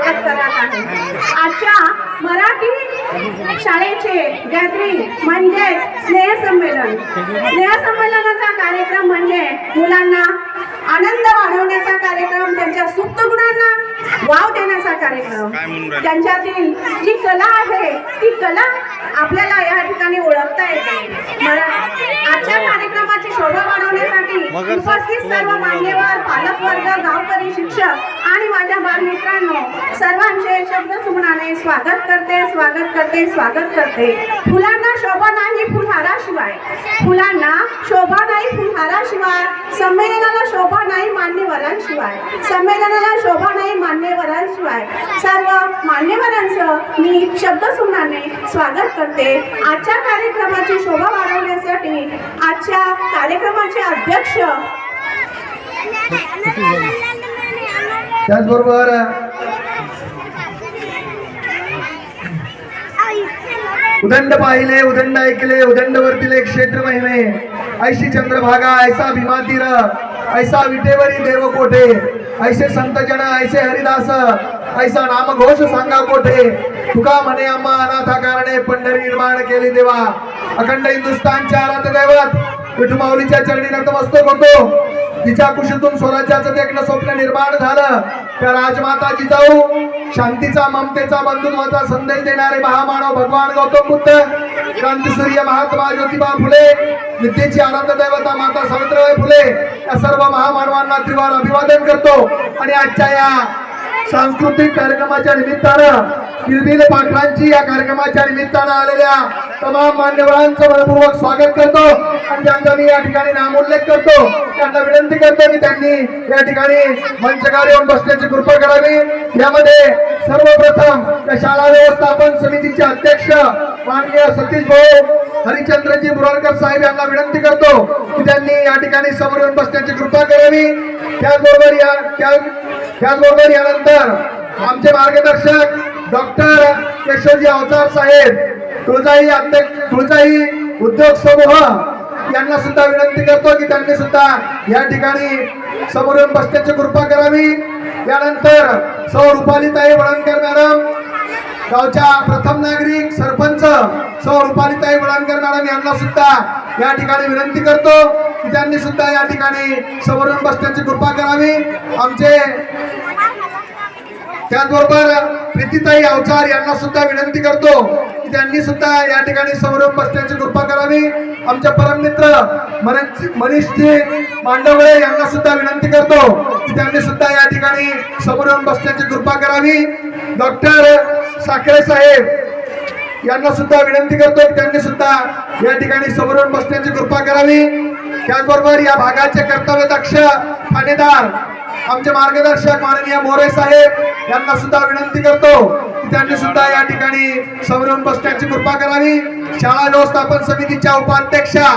स्वागत करत आहे. आजच्या मराठी शाळेचे गॅदरिंग म्हणजे स्नेहसंमेलन. स्नेहसंमेलनाचा कार्यक्रम म्हणजे मुलांना आनंद वाढवण्याचा कार्यक्रम, त्यांच्या सुप्त गुणांना वाव देण्याचा कार्यक्रम. त्यांच्यातील जी कला आहे ती कला आपल्याला या ठिकाणी ओळखता येते. आजच्या कार्यक्रमाची शोभा वाढवण्यासाठी उपस्थित सर्व मान्यवर, पालकवर्ग, गावकरी, शिक्षक आणि माझ्या बालमित्रांनो सर्वांचे शब्दसुमनाने स्वागत करते. फुलांना शोभा नाही फुलहाराशिवाय, फुलांना शोभा नाही फुलहाराशिवाय, संमेलनाला शोभा नाही मान्यवरांशिवाय, संमेलनाला शोभा नाही मान्यवरांशिवाय. सर्व मान्यवरांचं मी शब्दसुमनाने स्वागत करते. आजच्या कार्यक्रमाची शोभा वाढवण्यासाठी आजच्या कार्यक्रमाचे अध्यक्ष, त्याचबरोबर उदंड पाहिले, उदंड ऐकले, उदंड वर्तिले क्षेत्र महिमे, ऐशी चंद्रभागा, ऐसा भीमा तीर, ऐसा विटेवरी देव कोठे, ऐसे संत जन, ऐसे हरिदास, ऐसा नामघोष सांगा कोठे. तुका म्हणे आम्हा अनाथा कारणे पंढरी निर्माण केली देवा. अखंड हिंदुस्थानच्या आराध्य दैवत विठू माऊलीच्या चरणी नतमस्तक होतो. तिच्या कुशीतून स्वराज्याचं देखणं स्वप्न निर्माण झालं. त्या राजमाता जिजाऊ, शांतीचा, ममतेचा, बंधुत्वाचा संदेश देणारे महामानव भगवान गौतम बुद्ध, क्रांतिसूर्य महात्मा ज्योतिबा फुले, विद्येची आराध्य दैवता माता सावित्रीबाई फुले, या सर्व महामानवांना त्रिवार अभिवादन करतो. आणि आजच्या या सांस्कृतिक कार्यक्रमाच्या निमित्तानं, किलबिल पाटलांची या कार्यक्रमाच्या निमित्तानं आलेल्या तमाम मान्यवरांचं मनपूर्वक स्वागत करतो. आणि ज्यांचा मी या ठिकाणी नामोल्लेख करतो त्यांना विनंती करतो की त्यांनी या ठिकाणी मंचकार येऊन बसण्याची कृपा करावी. यामध्ये सर्वप्रथम या शाळा व्यवस्थापन समितीचे अध्यक्ष माननीय सतीश भाऊ हरिचंद्रजी बुराडकर साहेब यांना विनंती करतो की त्यांनी या ठिकाणी समोर येऊन बसण्याची कृपा करावी. त्याचबरोबर यानंतर आमचे मार्गदर्शक डॉक्टर केशवजी अवतार साहेब, तुळजाई उद्योग समूह यांना सुद्धा विनंती करतो की त्यांनी सुद्धा या ठिकाणी समोर येऊन बसण्याची कृपा करावी. यानंतर सौ रुपालीताई वळणकर मॅडम, गावच्या प्रथम नागरिक सरपंच सौ रुपालीताई वळणकर मॅडम यांना सुद्धा या ठिकाणी विनंती करतो की त्यांनी सुद्धा या ठिकाणी समोर येऊन बसण्याची कृपा करावी. आमचे त्याचबरोबर प्रीतीताई अवचार यांना सुद्धा विनंती करतो की त्यांनी सुद्धा या ठिकाणी समोर येऊन बसण्याची कृपा करावी. आमचे परममित्र मनीषजी मांडवळे यांना सुद्धा विनंती करतो की त्यांनी सुद्धा या ठिकाणी समोर येऊन बसण्याची कृपा करावी. डॉक्टर साखरे साहेब यांना सुद्धा विनंती करतो की त्यांनी सुद्धा या ठिकाणी समोर येऊन बसण्याची कृपा करावी. त्याचबरोबर या भागाचे कर्तव्यदक्ष ठाणेदार आमचे मार्गदर्शक माननीय मोरे साहेब यांना सुद्धा विनंती करतो की त्यांनी सुद्धा या ठिकाणी समोर येऊन बसण्याची कृपा करावी. शाळा व्यवस्थापन समितीच्या उपाध्यक्षा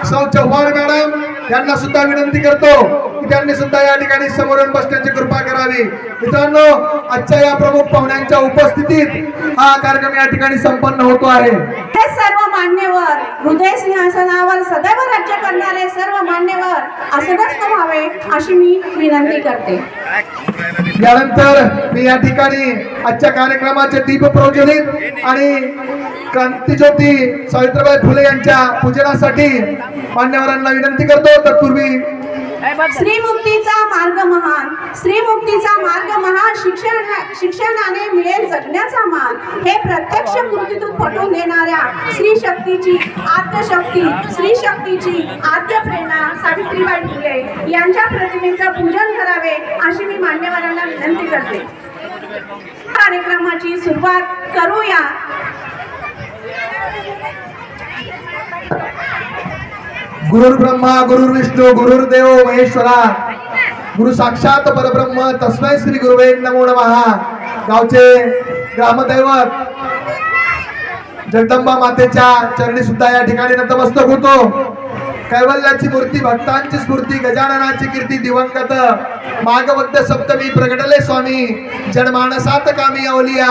सौ चव्हाण मॅडम यांना सुद्धा विनंती करतो की त्यांनी सुद्धा या ठिकाणी समोर येऊन बसण्याची कृपा करावी. मित्रांनो, आजच्या या प्रमुख पाहुण्यांच्या उपस्थितीत हा कार्यक्रम या ठिकाणी संपन्न होतो आहे. हे सर्व मान्यवर, हृदय सिंहासनावर सदैव राज्य करणारे सर्व मान्यवर आसनस्थ व्हावे अशी मी विनंती करते. यानंतर मी या ठिकाणी आजच्या कार्यक्रमाचे दीप प्रज्वलित आणि क्रांतिज्योती सावित्रीबाई फुले यांच्या पूजनासाठी मान्यवरांना विनंती करतो. तत्पूर्वी श्रीमुक्तीचा मार्ग महान, श्रीमुक्तीचा मार्ग महान, शिक्षणाने मिळेल जगण्याचा मान, हे प्रत्यक्ष कृतीतून पटवून देणाऱ्या स्त्री शक्तीची आद्य प्रेरणा सावित्रीबाई फुले यांच्या प्रतिमेचं पूजन करावे अशी मी मान्यवरांना विनंती करते. कार्यक्रमाची सुरुवात करूया. गुरुर् ब्रह्मा गुरुर्विष्णू गुरुर्देव महेश्वरा, गुरु साक्षात परब्रह्म तस्मै श्री गुरुवे नमो नमः. गावचे ग्रामदैवत जगदंबा मातेच्या चरणी सुद्धा या ठिकाणी नतमस्तक होतो. कैवल्याची मूर्ती, भक्तांची स्फूर्ती, गजाननाची कीर्ती, दिवंगत माघवद्य सप्तमी प्रगटले स्वामी, जनमानसात कामी अवलिया,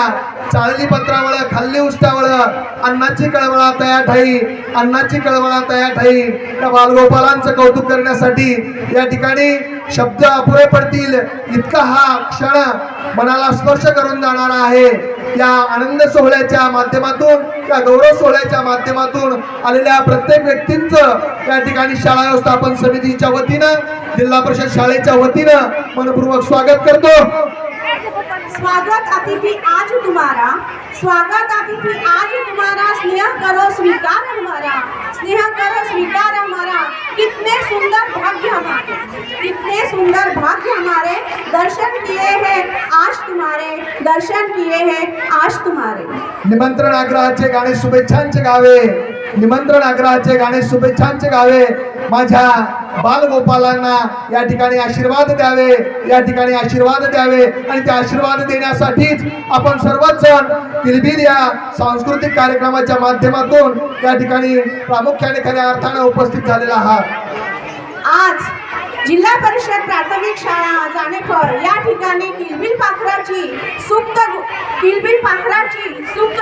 चालली पत्रावळ खाल्ली उष्टावळ, अन्नाची कळवळा तया ठाई, अन्नाची कळवळा तया ठाई. त्या बालगोपालांचं कौतुक करण्यासाठी या ठिकाणी शब्द अपुरे पडतील इतका हा क्षण मनाला स्पर्श करून जाणारा आहे. या आनंद सोहळ्याच्या माध्यमातून, या गौरव सोहळ्याच्या माध्यमातून आलेल्या प्रत्येक व्यक्तींचं या ठिकाणी शाळा व्यवस्थापन समितीच्या वतीनं, जिल्हा परिषद शाळेच्या वतीनं मनपूर्वक स्वागत करतो. स्वागत अतिथि आज तुम्हारा, स्वागत अतिथि आज तुम्हारा, स्नेह करो स्वीकार हमारा, स्नेह करो स्वीकार हमारा. कितने सुंदर भाग्य हमारे, कितने सुंदर भाग्य हमारे, दर्शन किए हैं आज तुम्हारे, दर्शन किए हैं आज तुम्हारे. निमंत्रण आग्रहाचे गाणे शुभेच्छांचे गावे, निमंत्रण आग्रहाचे गाणे शुभेच्छांचे गावे. माझ्या बालगोपालांना या ठिकाणी आशीर्वाद द्यावे, या ठिकाणी आशीर्वाद द्यावे. आणि त्या आशीर्वाद देण्यासाठीच आपण सर्वच जण किलबिल या सांस्कृतिक कार्यक्रमाच्या माध्यमातून या ठिकाणी प्रामुख्याने खऱ्या अर्थाने उपस्थित झालेला आहात. आज जिल्हा परिषद प्राथमिक शाळा जाणेकर या ठिकाणी किलबिल पाखराची सुप्त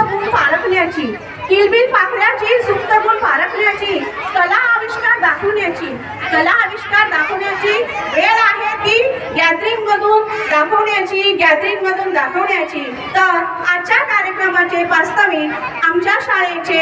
गुण पारखण्याची, किलबिल पाखराची सुप्त गुण पारखण्याची, कला आविष्कार दाखवण्याची वेळ आहे ती गॅदरिंग मधून दाखवण्याची. तर आजच्या कार्यक्रमाचे वास्तविक आमच्या शाळेचे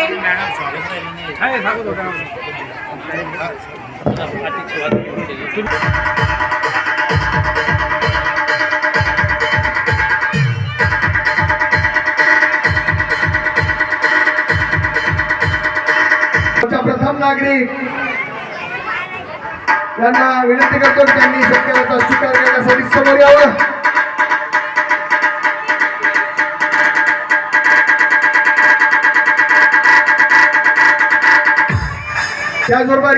प्रथम नागरिक यांना विनंती करतो की त्यांनी सत्काराचा स्वीकार करण्यासाठी समोर यावं. त्याचबरोबर